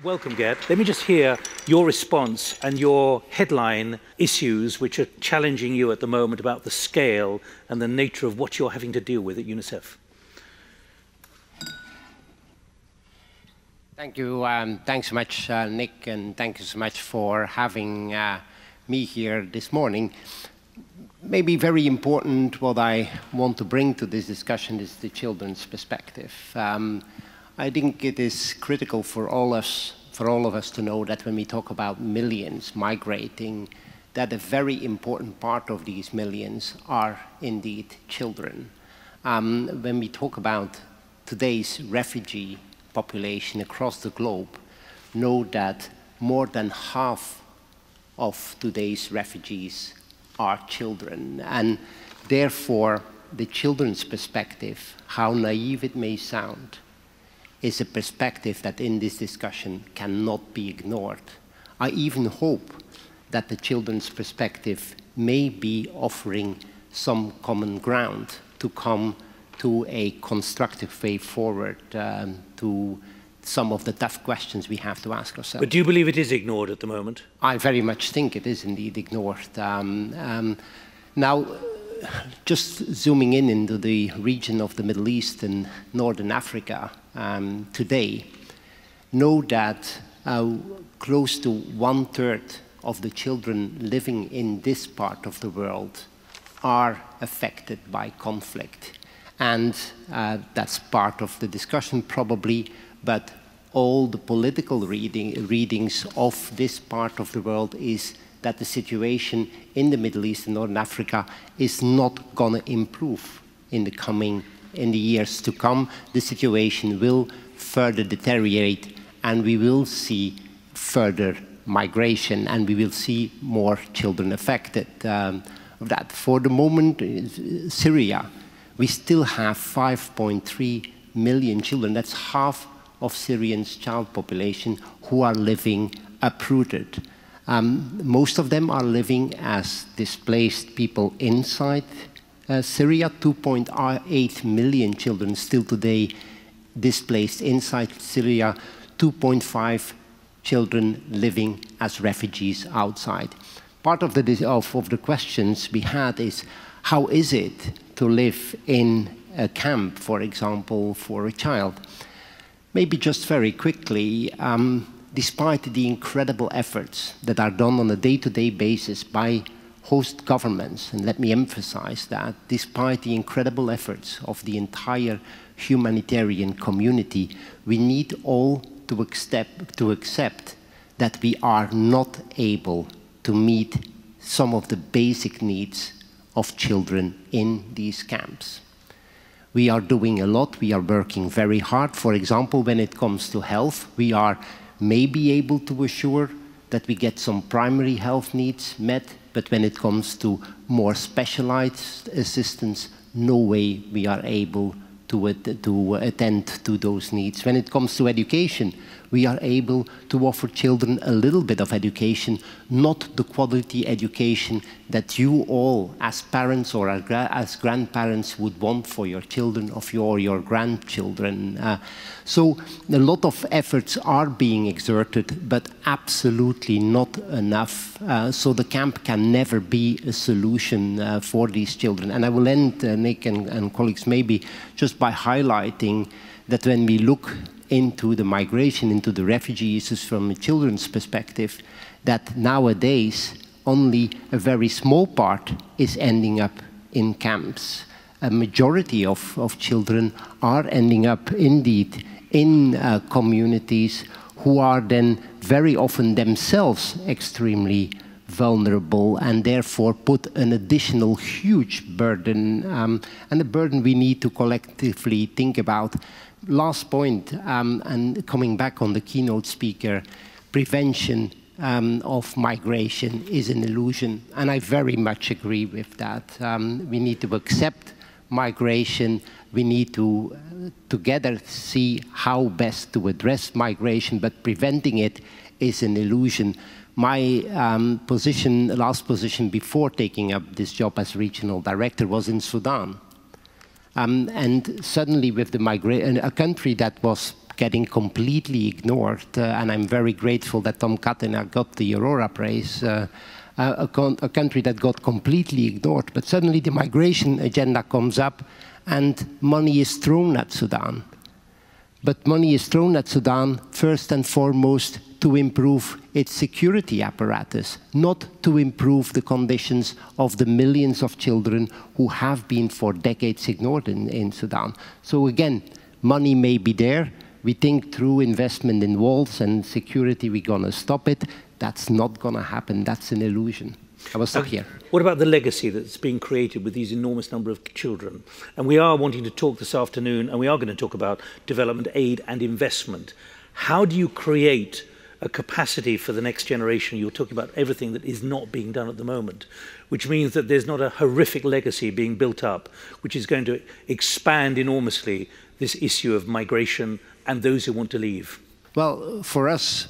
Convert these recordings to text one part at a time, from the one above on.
Welcome, Geert. Let me just hear your response and your headline issues which are challenging you at the moment about the scale and the nature of what you're having to deal with at UNICEF. Thank you. Thanks so much, Nick, and thank you so much for having me here this morning. Maybe very important what I want to bring to this discussion is the children's perspective. I think it is critical for all of us to know that when we talk about millions migrating, that a very important part of these millions are indeed children. When we talk about today's refugee population across the globe, know that more than half of today's refugees are children, and therefore the children's perspective, how naive it may sound, is a perspective that in this discussion cannot be ignored. I even hope that the children's perspective may be offering some common ground to come to a constructive way forward to some of the tough questions we have to ask ourselves. But do you believe it is ignored at the moment? I very much think it is indeed ignored. Now, just zooming in into the region of the Middle East and Northern Africa today, know that close to 1/3 of the children living in this part of the world are affected by conflict. And that's part of the discussion probably, but all the political readings of this part of the world is that the situation in the Middle East and Northern Africa is not going to improve in the years to come. The situation will further deteriorate, and we will see further migration, and we will see more children affected of that. For the moment, Syria, we still have 5.3 million children. That's half of Syrian's child population who are living uprooted. Most of them are living as displaced people inside Syria. 2.8 million children still today displaced inside Syria. 2.5 children living as refugees outside. Part of the questions we had is, how is it to live in a camp, for example, for a child? Maybe just very quickly, despite the incredible efforts that are done on a day-to-day basis by host governments, and let me emphasize that, despite the incredible efforts of the entire humanitarian community, we need all to accept that we are not able to meet some of the basic needs of children in these camps. We are doing a lot, we are working very hard. For example, when it comes to health, we are maybe able to assure that we get some primary health needs met, but when it comes to more specialized assistance, no way we are able to attend to those needs. When it comes to education, we are able to offer children a little bit of education, not the quality education that you all, as parents or as grandparents, would want for your children or your grandchildren. So a lot of efforts are being exerted, but absolutely not enough. So the camp can never be a solution for these children. And I will end, Nick and colleagues, maybe just by highlighting that when we look into the migration, into the refugee issues from a children's perspective, that nowadays only a very small part is ending up in camps. A majority of children are ending up indeed in communities who are then very often themselves extremely vulnerable and therefore put an additional huge burden, and a burden we need to collectively think about. Last point, and coming back on the keynote speaker, prevention of migration is an illusion, and I very much agree with that. We need to accept migration. We need to together see how best to address migration, but preventing it is an illusion. My last position before taking up this job as regional director was in Sudan. And suddenly with the a country that was getting completely ignored, and I'm very grateful that Tom Katena got the Aurora Prize, a country that got completely ignored. But suddenly the migration agenda comes up and money is thrown at Sudan. But money is thrown at Sudan first and foremost to improve its security apparatus, not to improve the conditions of the millions of children who have been for decades ignored in Sudan. So again, money may be there. We think through investment in walls and security we're going to stop it. That's not going to happen. That's an illusion. I will stop here. What about the legacy that's being created with these enormous number of children? And we are wanting to talk this afternoon, and we are going to talk about development aid and investment. How do you create a capacity for the next generation? You're talking about everything that is not being done at the moment, which means that there's not a horrific legacy being built up, which is going to expand enormously this issue of migration and those who want to leave. Well, for us,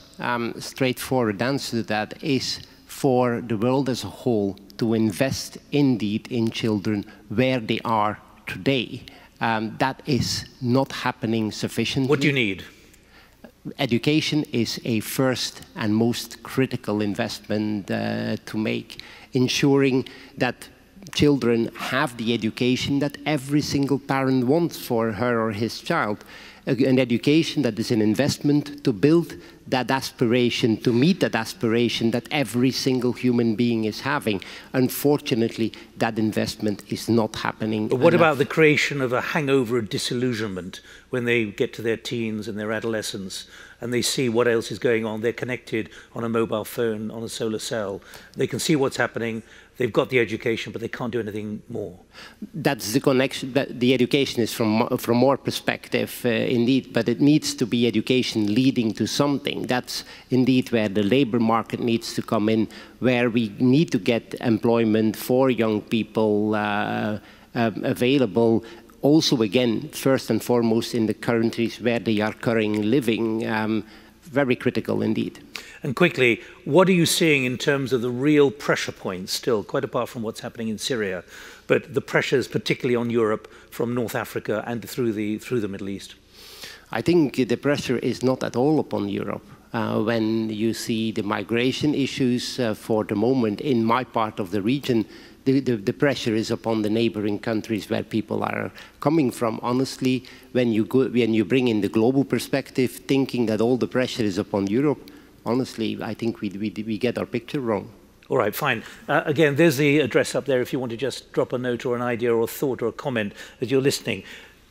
straightforward answer to that is for the world as a whole to invest indeed in children where they are today. That is not happening sufficiently. What do you need? Education is a first and most critical investment to make, ensuring that children have the education that every single parent wants for her or his child. An education that is an investment to build that aspiration, to meet that aspiration that every single human being is having. Unfortunately, that investment is not happening. But what about the creation of a hangover of disillusionment when they get to their teens and their adolescence and they see what else is going on? They're connected on a mobile phone, on a solar cell. They can see what's happening. They've got the education, but they can't do anything more. That's the connection. The education is from more perspective, indeed, but it needs to be education leading to something. That's indeed where the labor market needs to come in, where we need to get employment for young people available. Also, again, first and foremost in the countries where they are currently living. Very critical indeed. And quickly, what are you seeing in terms of the real pressure points still, quite apart from what's happening in Syria, but the pressures particularly on Europe from North Africa and through the Middle East? I think the pressure is not at all upon Europe. When you see the migration issues for the moment in my part of the region, the pressure is upon the neighboring countries where people are coming from. Honestly, when you bring in the global perspective, thinking that all the pressure is upon Europe, honestly, I think we get our picture wrong. All right, fine. Again, there's the address up there if you want to just drop a note or an idea or a thought or a comment as you're listening.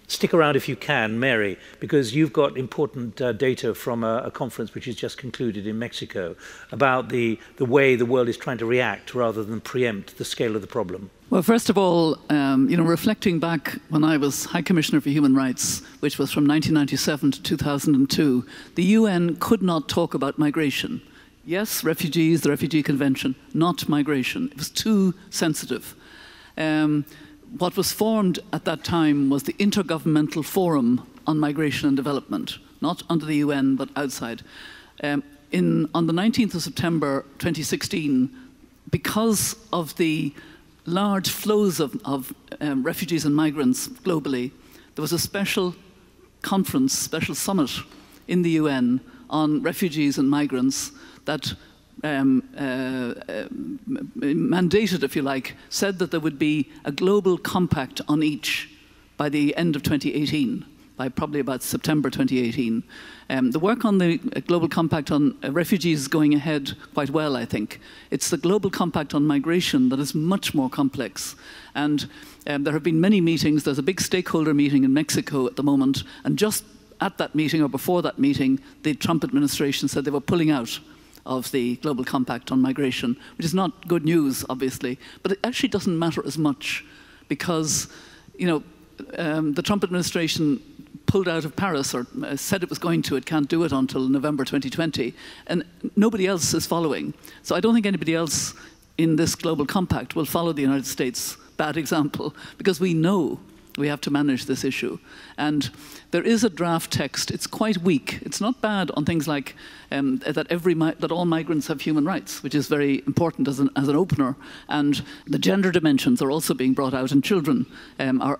Stick around if you can, Mary, because you've got important data from a conference which has just concluded in Mexico about the way the world is trying to react rather than preempt the scale of the problem. Well, first of all, reflecting back when I was High Commissioner for Human Rights, which was from 1997 to 2002, the UN could not talk about migration. Yes, refugees, the Refugee Convention, not migration. It was too sensitive. What was formed at that time was the Intergovernmental Forum on Migration and Development, not under the UN, but outside. On the 19th of September 2016, because of the large flows of refugees and migrants globally, there was a special conference, special summit in the UN on refugees and migrants that mandated, if you like, said that there would be a global compact on each by the end of 2018, by probably about September 2018. The work on the global compact on refugees is going ahead quite well, I think. It's the global compact on migration that is much more complex. And there have been many meetings. There's a big stakeholder meeting in Mexico at the moment. And just at that meeting or before that meeting, the Trump administration said they were pulling out of the Global Compact on Migration, which is not good news, obviously, but it actually doesn't matter as much because, the Trump administration pulled out of Paris or said it was going to. It can't do it until November 2020, and nobody else is following. So I don't think anybody else in this Global Compact will follow the United States' bad example, because we know We have to manage this issue. And there is a draft text. It's quite weak. It's not bad on things like that all migrants have human rights, which is very important as an opener. And the gender dimensions are also being brought out, and children are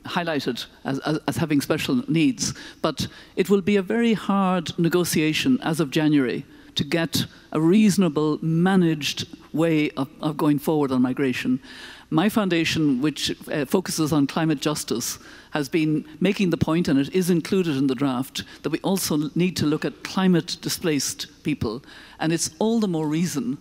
highlighted as having special needs. But it will be a very hard negotiation as of January to get a reasonable, managed way of going forward on migration. My foundation, which focuses on climate justice, has been making the point, and it is included in the draft, that we also need to look at climate-displaced people. And it's all the more reason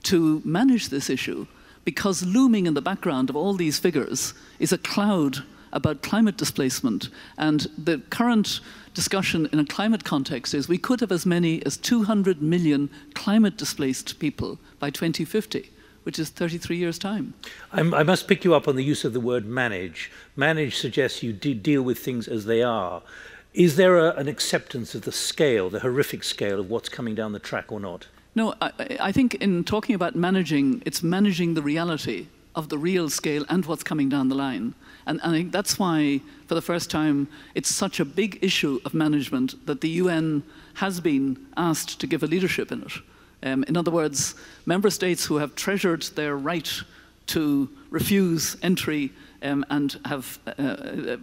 to manage this issue, because looming in the background of all these figures is a cloud about climate displacement. And the current discussion in a climate context is we could have as many as 200 million climate-displaced people by 2050. Which is 33 years' time. I must pick you up on the use of the word manage. Manage suggests you deal with things as they are. Is there an acceptance of the scale, the horrific scale of what's coming down the track or not? No, I think in talking about managing, it's managing the reality of the real scale and what's coming down the line. And I think that's why, for the first time, it's such a big issue of management that the UN has been asked to give a leadership in it. In other words, member states who have treasured their right to refuse entry and have,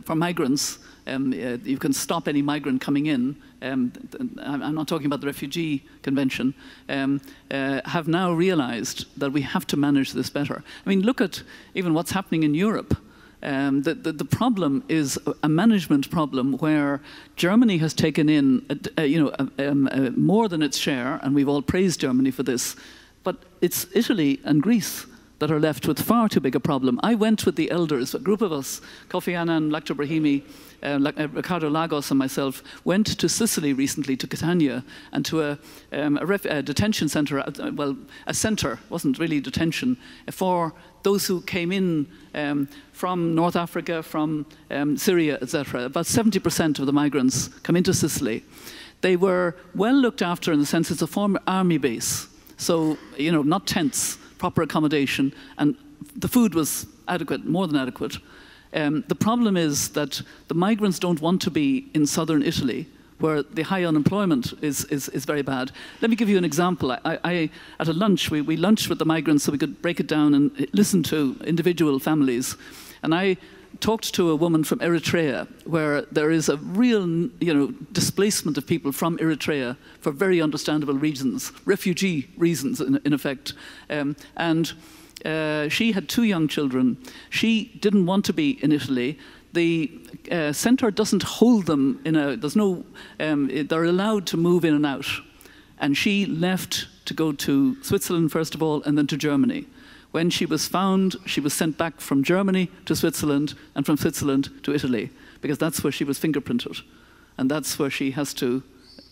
for migrants, you can stop any migrant coming in. I'm not talking about the Refugee Convention, have now realized that we have to manage this better. I mean, look at even what's happening in Europe. The problem is a management problem where Germany has taken in more than its share, and we've all praised Germany for this, but it's Italy and Greece that are left with far too big a problem. I went with the elders, a group of us, Kofi Annan, Lakhdar Brahimi, Ricardo Lagos and myself, went to Sicily recently, to Catania, and to a detention centre, well, a centre, wasn't really detention, for those who came in from North Africa, from Syria, etc. About 70% of the migrants come into Sicily. They were well looked after in the sense it's a former army base. So, not tents, proper accommodation, and the food was adequate, more than adequate. The problem is that the migrants don't want to be in southern Italy, where the high unemployment is very bad. Let me give you an example. At a lunch, we lunched with the migrants so we could break it down and listen to individual families. And I talked to a woman from Eritrea, where there is a real displacement of people from Eritrea for very understandable reasons, refugee reasons in effect. She had 2 young children. She didn't want to be in Italy. The centre doesn't hold them they're allowed to move in and out. And she left to go to Switzerland first of all, and then to Germany. When she was found, she was sent back from Germany to Switzerland, and from Switzerland to Italy, because that's where she was fingerprinted. And that's where she has to,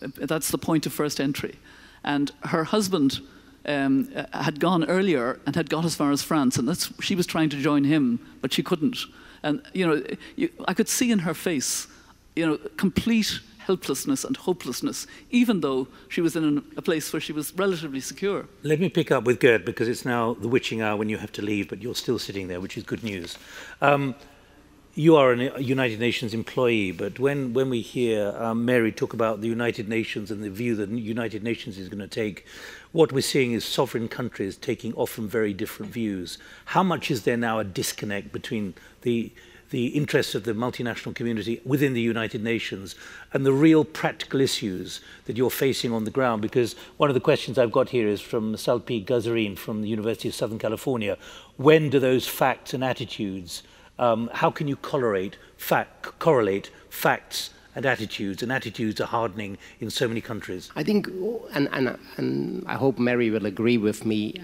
that's the point of first entry. And her husband had gone earlier and had got as far as France, and she was trying to join him, but she couldn't. And I could see in her face, complete helplessness and hopelessness, even though she was in a place where she was relatively secure. Let me pick up with Geert, because it's now the witching hour when you have to leave, but you're still sitting there, which is good news. You are a United Nations employee, but when we hear Mary talk about the United Nations and the view that the United Nations is going to take, what we're seeing is sovereign countries taking often very different views. How much is there now a disconnect between the interests of the multinational community within the United Nations and the real practical issues that you're facing on the ground? Because one of the questions I've got here is from Salpi Gazarin from the University of Southern California. When do those facts and attitudes, how can you correlate facts and attitudes are hardening in so many countries? I think, and I hope Mary will agree with me,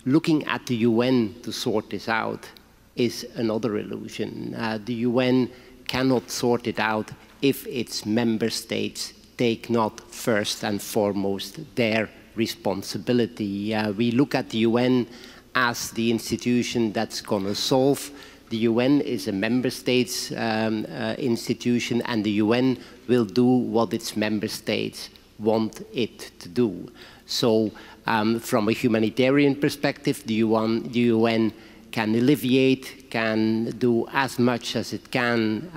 looking at the UN to sort this out is another illusion. The UN cannot sort it out if its member states take not first and foremost their responsibility. We look at the UN as the institution that's going to solve. The UN is a member states institution, and the UN will do what its member states want it to do. So from a humanitarian perspective, the UN can alleviate, can do as much as it can,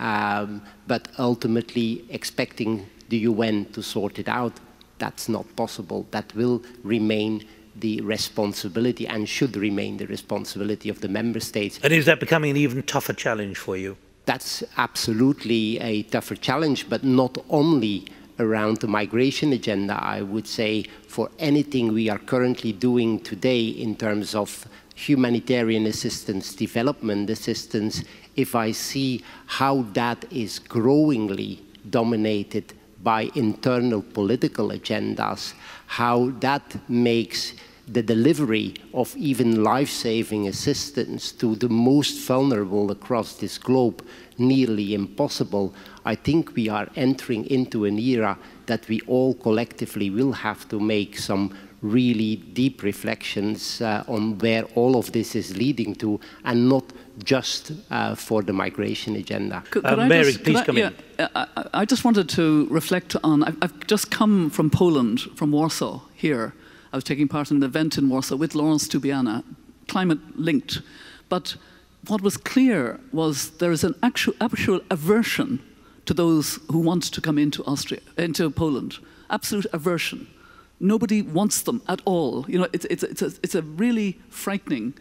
but ultimately expecting the UN to sort it out, that's not possible. That will remain the responsibility and should remain the responsibility of the member states. And is that becoming an even tougher challenge for you? That's absolutely a tougher challenge, but not only around the migration agenda. I would say for anything we are currently doing today in terms of humanitarian assistance, development assistance, if I see how that is growingly dominated by internal political agendas, how that makes the delivery of even life-saving assistance to the most vulnerable across this globe nearly impossible, I think we are entering into an era that we all collectively will have to make some really deep reflections on where all of this is leading to, and not just for the migration agenda. Mary, please come in. I just wanted to reflect on, I've just come from Poland, from Warsaw here. I was taking part in an event in Warsaw with Lawrence Tubiana, climate linked. But what was clear was there is an actual aversion to those who want to come into into Poland. Absolute aversion. Nobody wants them at all. You know, it's a really frightening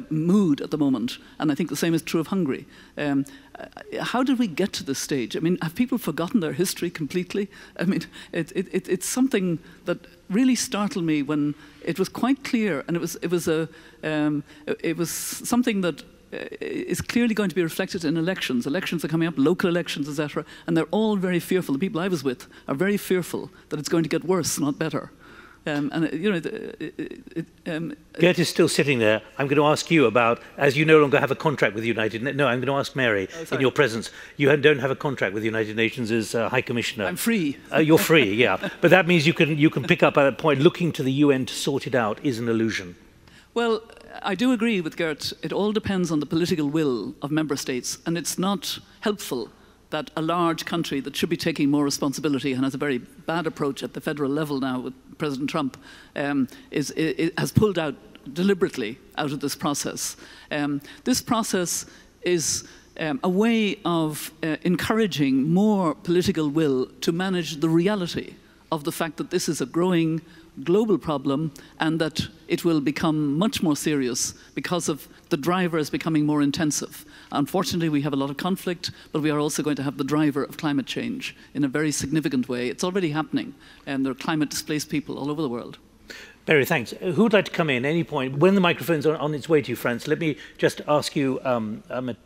mood at the moment, and I think the same is true of Hungary. How did we get to this stage? I mean, have people forgotten their history completely? I mean, it's something that really startled me when it was quite clear, and it was something that is clearly going to be reflected in elections. Elections are coming up, local elections, etc., and they're all very fearful. The people I was with are very fearful that it's going to get worse, not better. Geert is still sitting there. I'm going to ask you about, as you no longer have a contract with the United Nations. No, I'm going to ask Mary, in your presence. You don't have a contract with the United Nations as High Commissioner. I'm free. You're free, yeah. But that means you can pick up at a point, looking to the UN to sort it out is an illusion. Well, I do agree with Geert. It all depends on the political will of member states, and it's not helpful that a large country that should be taking more responsibility and has a very bad approach at the federal level now with President Trump has pulled out deliberately out of this process. This process is a way of encouraging more political will to manage the reality of the fact that this is a growing global problem and that it will become much more serious because of the drivers becoming more intensive. Unfortunately, we have a lot of conflict, but we are also going to have the driver of climate change in a very significant way. It's already happening, and there are climate displaced people all over the world. Barry, thanks. Who would like to come in at any point? When the microphone's on its way to you, Franz, let me just ask you,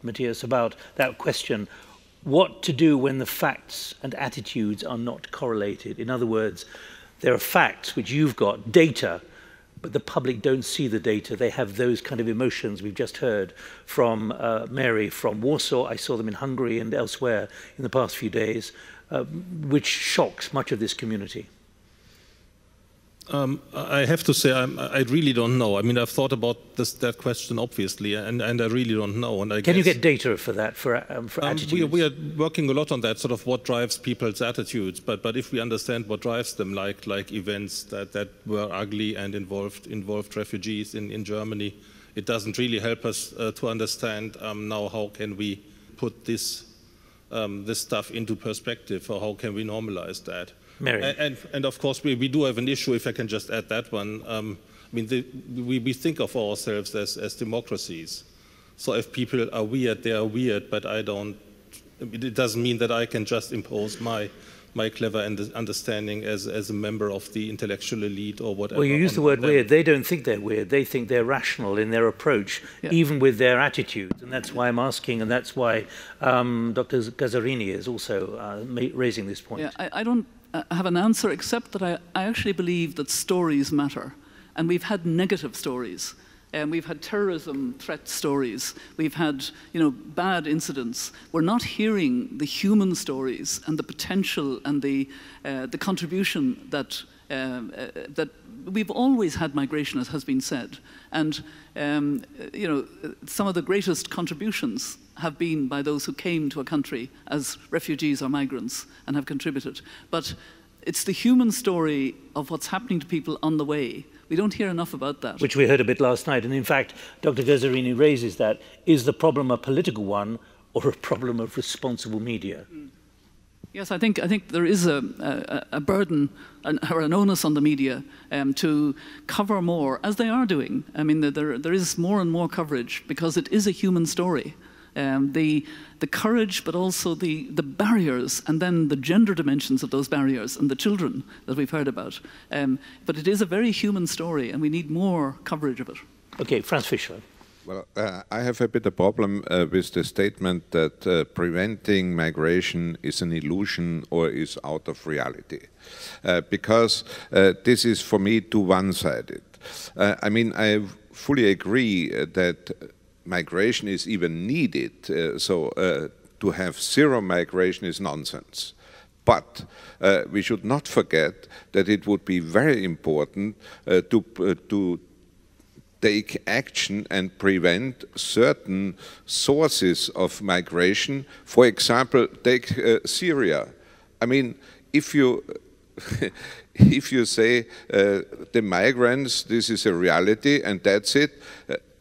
Matthias, about that question. What to do when the facts and attitudes are not correlated? In other words, there are facts which you've got, data, but the public don't see the data. They have those kind of emotions we've just heard from Mary from Warsaw. I saw them in Hungary and elsewhere in the past few days, which shocks much of this community. I have to say, I really don't know. I mean, I've thought about that question, obviously, and I really don't know. And Can you get data for that, for attitudes? We are working a lot on that, sort of what drives people's attitudes. But if we understand what drives them, like events that were ugly and involved refugees in Germany, it doesn't really help us to understand now how can we put this stuff into perspective, or how can we normalize that. Mary. And of course, we do have an issue, if I can just add that one. I mean, we think of ourselves as democracies. So if people are weird, they are weird, but it doesn't mean that I can just impose my clever understanding as a member of the intellectual elite or whatever. Well, you use the word weird. They don't think they're weird. They think they're rational in their approach, even with their attitudes. And that's why I'm asking, and that's why Dr. Gazzarini is also raising this point. Yeah, I don't have an answer, except that I actually believe that stories matter. And we've had negative stories. We've had terrorism threat stories. We've had, bad incidents. We're not hearing the human stories and the potential and the contribution that we've always had migration, as has been said. And, some of the greatest contributions have been by those who came to a country as refugees or migrants and have contributed. But it's the human story of what's happening to people on the way, We don't hear enough about that. Which we heard a bit last night. And in fact, Dr. Gazzarini raises that. Is the problem a political one or a problem of responsible media? Yes, I think there is a burden or an onus on the media to cover more, as they are doing. I mean, there is more and more coverage because it is a human story. The courage, but also the barriers, and then the gender dimensions of those barriers, and the children that we've heard about. But it is a very human story, and we need more coverage of it. Okay, Franz Fischer. Well, I have a bit of problem with the statement that preventing migration is an illusion or is out of reality, because this is for me too one-sided. I mean, I fully agree that migration is even needed, to have zero migration is nonsense. But we should not forget that it would be very important to take action and prevent certain sources of migration. For example, take Syria. I mean, if you if you say the migrants, this is a reality and that's it,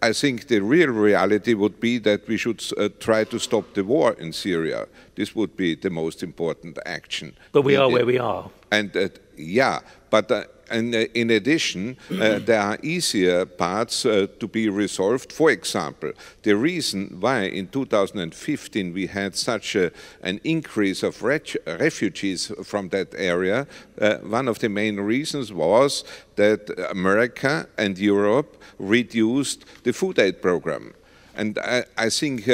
I think the real reality would be that we should try to stop the war in Syria. This would be the most important action. But we are where we are. And yeah, but and in addition, there are easier parts to be resolved. For example, the reason why in 2015 we had such an increase of refugees from that area, one of the main reasons was that America and Europe reduced the food aid program. And I think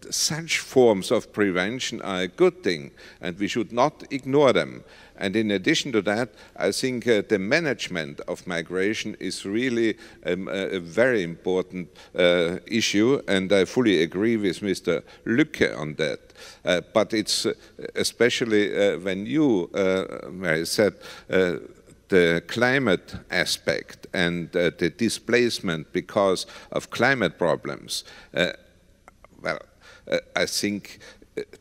such forms of prevention are a good thing, and we should not ignore them. And in addition to that, I think the management of migration is really a very important issue, and I fully agree with Mr. Lücke on that. But it's especially when you, Mary, said the climate aspect and the displacement because of climate problems. Well, I think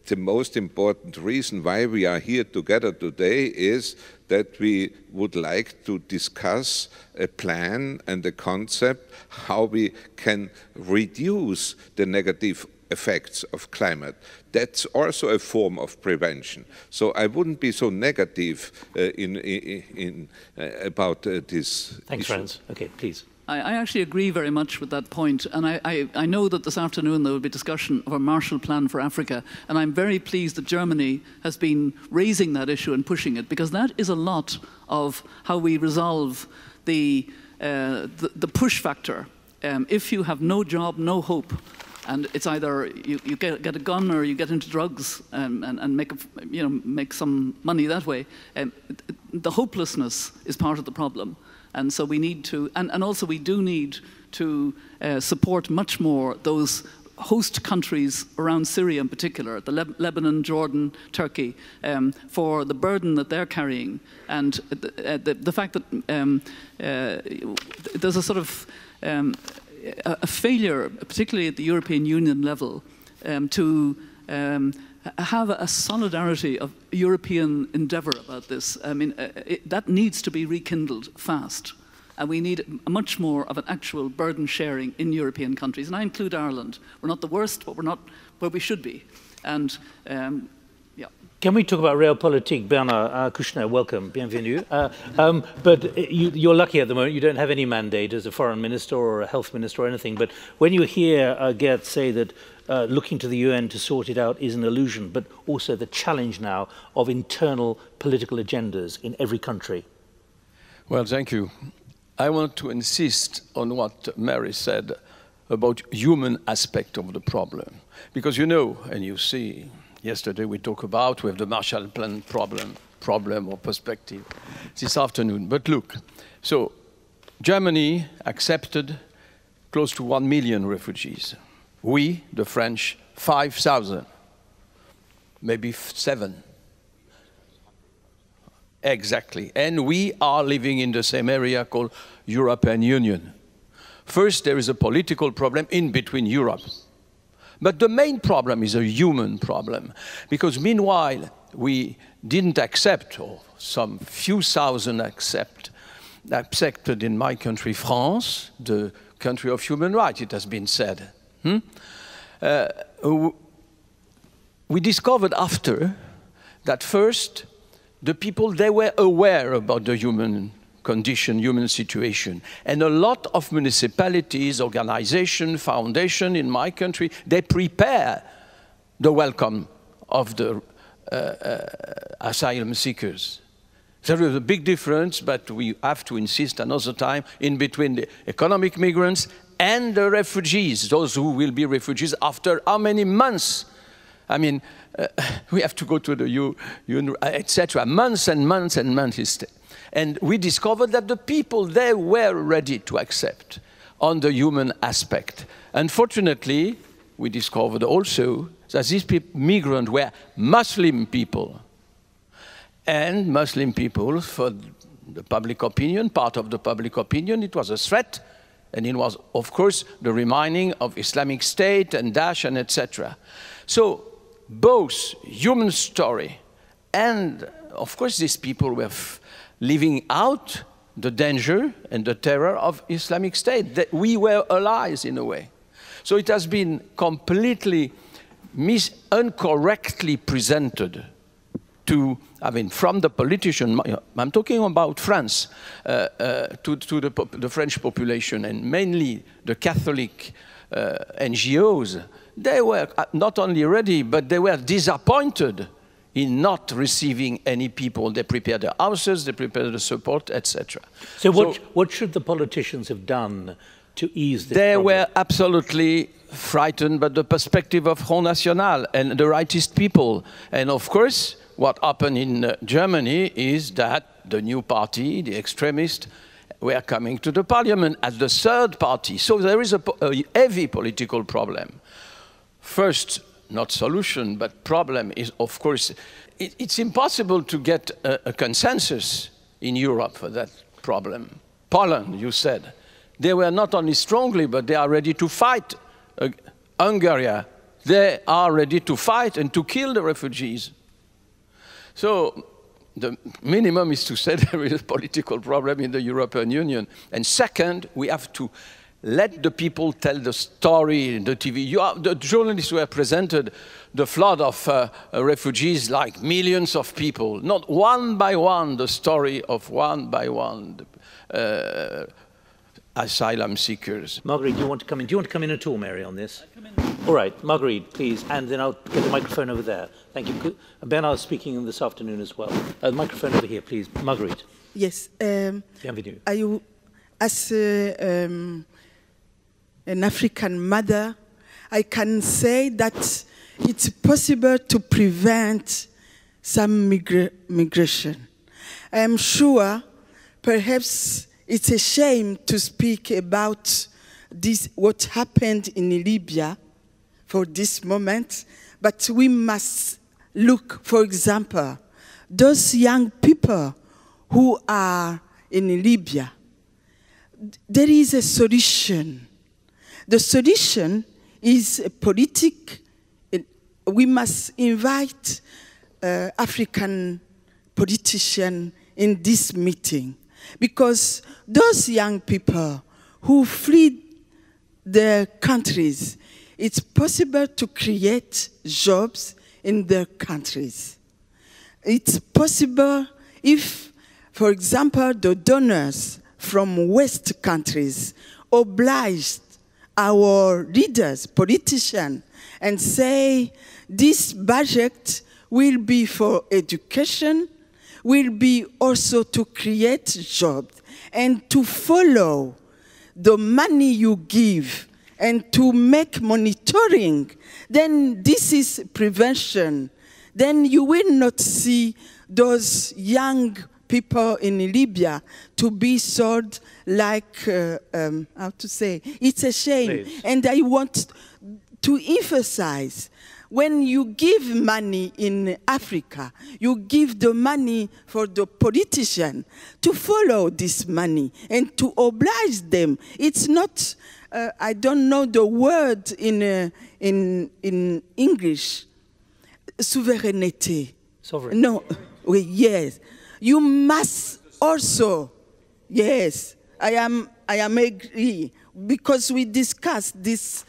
the most important reason why we are here together today is that we would like to discuss a plan and a concept how we can reduce the negative effects of climate. That's also a form of prevention. So I wouldn't be so negative about this Thanks, issue. Franz. Okay, please. I actually agree very much with that point, and I know that this afternoon there will be discussion of a Marshall Plan for Africa, and I'm very pleased that Germany has been raising that issue and pushing it, because that is a lot of how we resolve the push factor. If you have no job, no hope, and it's either you get a gun or you get into drugs and make some money that way, the hopelessness is part of the problem. And so we need to, and also we do need to support much more those host countries around Syria in particular, the Lebanon, Jordan, Turkey, for the burden that they're carrying. And the fact that there's a sort of a failure, particularly at the European Union level, to have a solidarity of European endeavour about this. I mean, that needs to be rekindled fast. And we need much more of an actual burden sharing in European countries. And I include Ireland. We're not the worst, but we're not where we should be. And yeah. Can we talk about realpolitik? Bernard Kouchner, welcome, bienvenue. But you're lucky at the moment. You don't have any mandate as a foreign minister or a health minister or anything. But when you hear Geert say that looking to the UN to sort it out is an illusion, but also the challenge now of internal political agendas in every country. Well, thank you. I want to insist on what Mary said about human aspect of the problem. Because you know, and you see, yesterday we talked about with the Marshall Plan problem or perspective this afternoon. But look, so Germany accepted close to 1 million refugees. We, the French, 5,000, maybe 7. Exactly. And we are living in the same area called European Union. First, there is a political problem in between Europe. But the main problem is a human problem. Because meanwhile, we didn't accept, or some few thousand accept, accepted in my country, France, the country of human rights, it has been said. We discovered after that first, the people, they were aware about the human condition, human situation. And a lot of municipalities, organizations, foundations in my country, they prepare the welcome of the asylum seekers. There is a big difference, but we have to insist another time in between the economic migrants and the refugees, those who will be refugees after how many months? I mean, we have to go to the etc. Months and months and months. And we discovered that the people, they were ready to accept on the human aspect. Unfortunately, we discovered also that these migrants were Muslim people. And Muslim people, for the public opinion, part of the public opinion, it was a threat. And it was, of course, the reminding of Islamic State and Daesh and etc. So both human story and, of course, these people were living out the danger and the terror of Islamic State. That we were allies in a way. So it has been completely incorrectly presented to, I mean, from the politician, I'm talking about France, to the French population, and mainly the Catholic NGOs. They were not only ready, but they were disappointed in not receiving any people. They prepared their houses, they prepared the support, etc. So what should the politicians have done to ease this They problem? were absolutely frightened by the perspective of Front National and the rightist people. And of course, what happened in Germany is that the new party, the extremists, were coming to the parliament as the third party. So there is a heavy political problem. First, not solution, but problem is, of course, it's impossible to get a consensus in Europe for that problem. Poland, you said, they were not only strongly, but they are ready to fight. Hungary, they are ready to fight and to kill the refugees. So the minimum is to say there is a political problem in the European Union. And second, we have to let the people tell the story in the TV. The journalists who have presented the flood of refugees, like millions of people, not one by one, the story of one by one asylum seekers. Marguerite, do you want to come in? Do you want to come in at all, Mary, on this? All right, Marguerite, please, and then I'll get the microphone over there. Thank you. Bernard is speaking this afternoon as well. The microphone over here, please. Marguerite. Yes. Bienvenue. As an African mother, I can say that it's possible to prevent some migration. I am sure, perhaps it's a shame to speak about this, what happened in Libya for this moment, but we must look, for example, those young people who are in Libya. There is a solution. The solution is a politic. We must invite African politicians in this meeting, because those young people who flee their countries, it's possible to create jobs in their countries. It's possible if, for example, the donors from West countries obliged our leaders, politicians, and say this budget will be for education, will be also to create jobs, and to follow the money you give and to make monitoring, then this is prevention. Then you will not see those young people in Libya to be sold like, how to say, it's a shame. Please. And I want to emphasize, when you give money in Africa, you give the money for the politician to follow this money and to oblige them. It's not, I don't know the word in English, sovereignty. Sovereignty. No, yes. You must also, Yes, I am agree, because we discussed this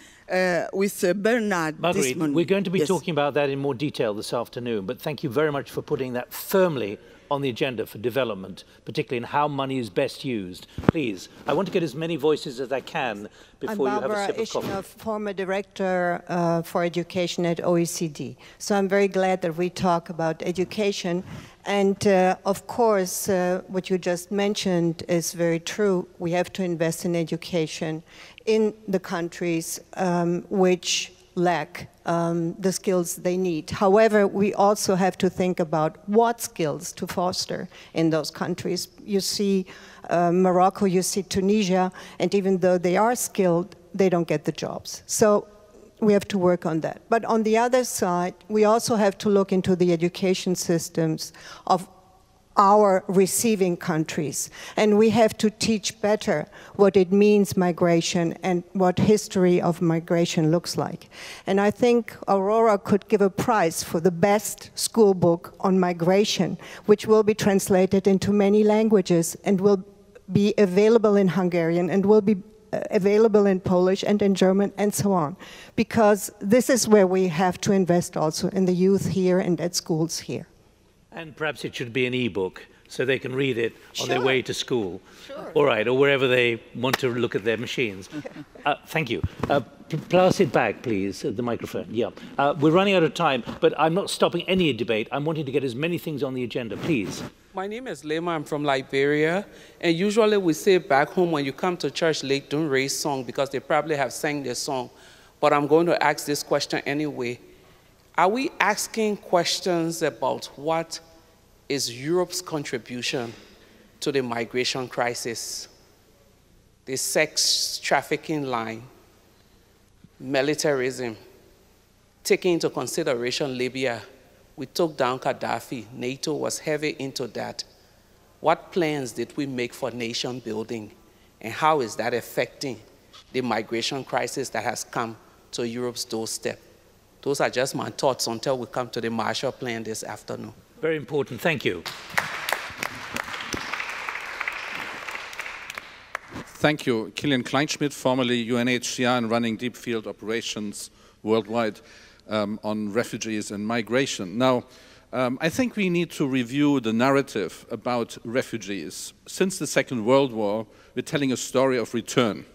with Bernard Marguerite, this morning. we're going to be Yes. talking about that in more detail this afternoon, but thank you very much for putting that firmly on the agenda for development, particularly in how money is best used. Please, I want to get as many voices as I can before you have a sip of coffee. I'm former director for education at OECD. So I'm very glad that we talk about education. And of course, what you just mentioned is very true. We have to invest in education in the countries which lack the skills they need. However, we also have to think about what skills to foster in those countries. You see Morocco, you see Tunisia, and even though they are skilled, they don't get the jobs. So we have to work on that. But on the other side, we also have to look into the education systems of our receiving countries. And we have to teach better what it means migration and what history of migration looks like. And I think Aurora could give a prize for the best school book on migration, which will be translated into many languages and will be available in Hungarian and will be available in Polish and in German and so on. Because this is where we have to invest also in the youth here and at schools here. And perhaps it should be an e-book, so they can read it on their Sure. way to school. Sure. All right, or wherever they want to look at their machines. Thank you. Pass it back, please, the microphone. Yeah. We're running out of time, but I'm not stopping any debate. I'm wanting to get as many things on the agenda, please. My name is Lema, I'm from Liberia, and usually we say back home when you come to church late, don't raise song, because they probably have sang their song. But I'm going to ask this question anyway. Are we asking questions about what is Europe's contribution to the migration crisis? The sex trafficking line, militarism, taking into consideration Libya. We took down Gaddafi. NATO was heavy into that. What plans did we make for nation building? And how is that affecting the migration crisis that has come to Europe's doorstep? Those are just my thoughts until we come to the Marshall Plan this afternoon. Very important. Thank you. Thank you. Kilian Kleinschmidt, formerly UNHCR and running deep field operations worldwide on refugees and migration. Now, I think we need to review the narrative about refugees. Since the Second World War, we're telling a story of return.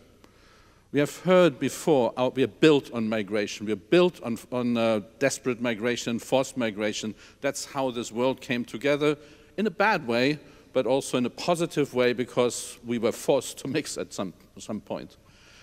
We have heard before, we are built on migration. We are built on desperate migration, forced migration. That's how this world came together, in a bad way, but also in a positive way, because we were forced to mix at some point.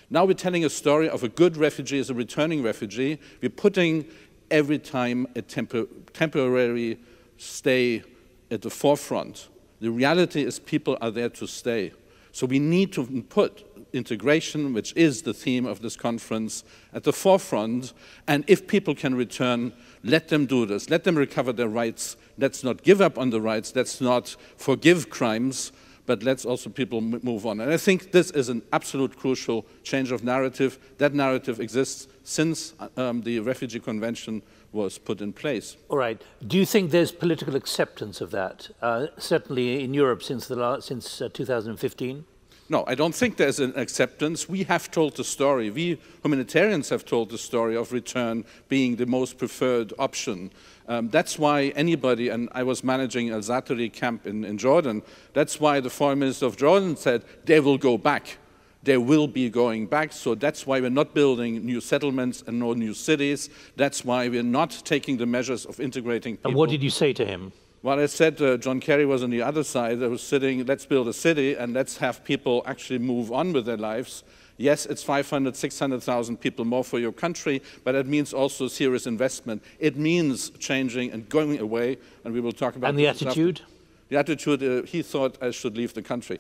Now we're telling a story of a good refugee as a returning refugee. We're putting every time a temporary stay at the forefront. The reality is people are there to stay. So we need to put integration, which is the theme of this conference, at the forefront. And if people can return, let them do this. Let them recover their rights. Let's not give up on the rights. Let's not forgive crimes, but let's also people move on. And I think this is an absolute crucial change of narrative. That narrative exists since the Refugee Convention was put in place. All right. Do you think there's political acceptance of that? Certainly in Europe since 2015? No, I don't think there's an acceptance. We have told the story. We humanitarians have told the story of return being the most preferred option. That's why anybody, and I was managing Al Zatari camp in Jordan, that's why the foreign minister of Jordan said they will go back. They will be going back, so that's why we're not building new settlements and no new cities. That's why we're not taking the measures of integrating people. And what did you say to him? Well, I said John Kerry was on the other side. I was sitting, let's build a city and let's have people actually move on with their lives. Yes, it's 500, 600,000 people more for your country, but it means also serious investment. It means changing and going away, and we will talk about And the attitude? The attitude, he thought I should leave the country.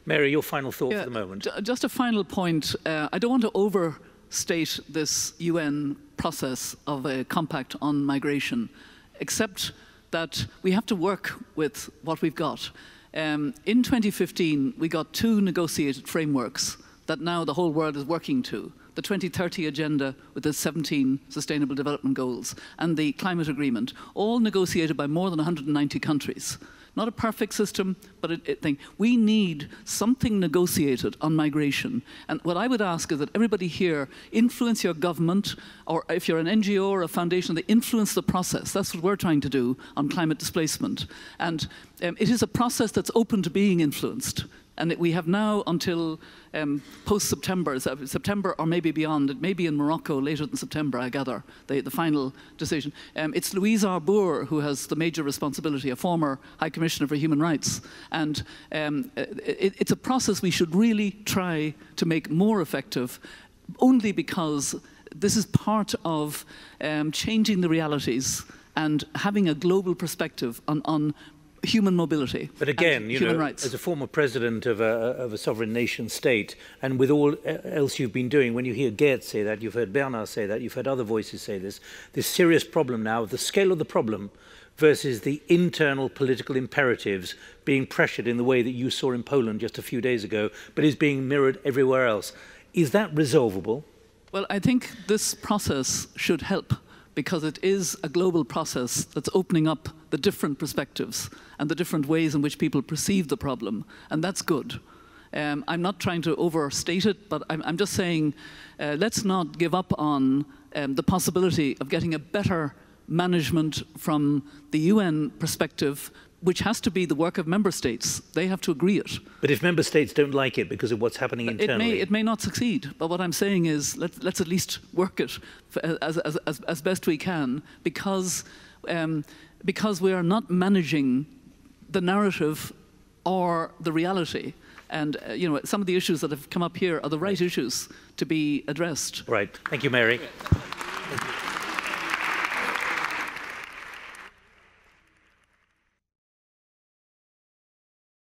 Mary, your final thought for the moment. Just a final point. I don't want to overstate this UN process of a compact on migration, except that we have to work with what we've got. In 2015, we got 2 negotiated frameworks that now the whole world is working to. The 2030 Agenda with the 17 Sustainable Development Goals and the Climate Agreement, all negotiated by more than 190 countries. Not a perfect system, but a thing. We need something negotiated on migration. And what I would ask is that everybody here influence your government, or if you're an NGO or a foundation, they influence the process. That's what we're trying to do on climate displacement. And it is a process that's open to being influenced. And we have now until post-September, September or maybe beyond. It may be in Morocco later than September, I gather, the final decision. It's Louise Arbour who has the major responsibility, a former High Commissioner for Human Rights. And it's a process we should really try to make more effective, only because this is part of changing the realities and having a global perspective on human mobility. But again, you know, as a former president of a sovereign nation state, and with all else you've been doing, when you hear Geert say that, you've heard Bernard say that, you've heard other voices say this serious problem now, the scale of the problem versus the internal political imperatives being pressured in the way that you saw in Poland just a few days ago, but is being mirrored everywhere else. Is that resolvable? Well, I think this process should help, because it is a global process that's opening up the different perspectives and the different ways in which people perceive the problem, and that's good. I'm not trying to overstate it, but I'm just saying let's not give up on the possibility of getting a better management from the UN perspective, which has to be the work of member states. They have to agree it. But if member states don't like it because of what's happening internally? It may not succeed, but what I'm saying is let's at least work it as best we can, because we are not managing the narrative or the reality. And you know, some of the issues that have come up here are the right issues to be addressed. Right. Thank you, Mary. Thank you.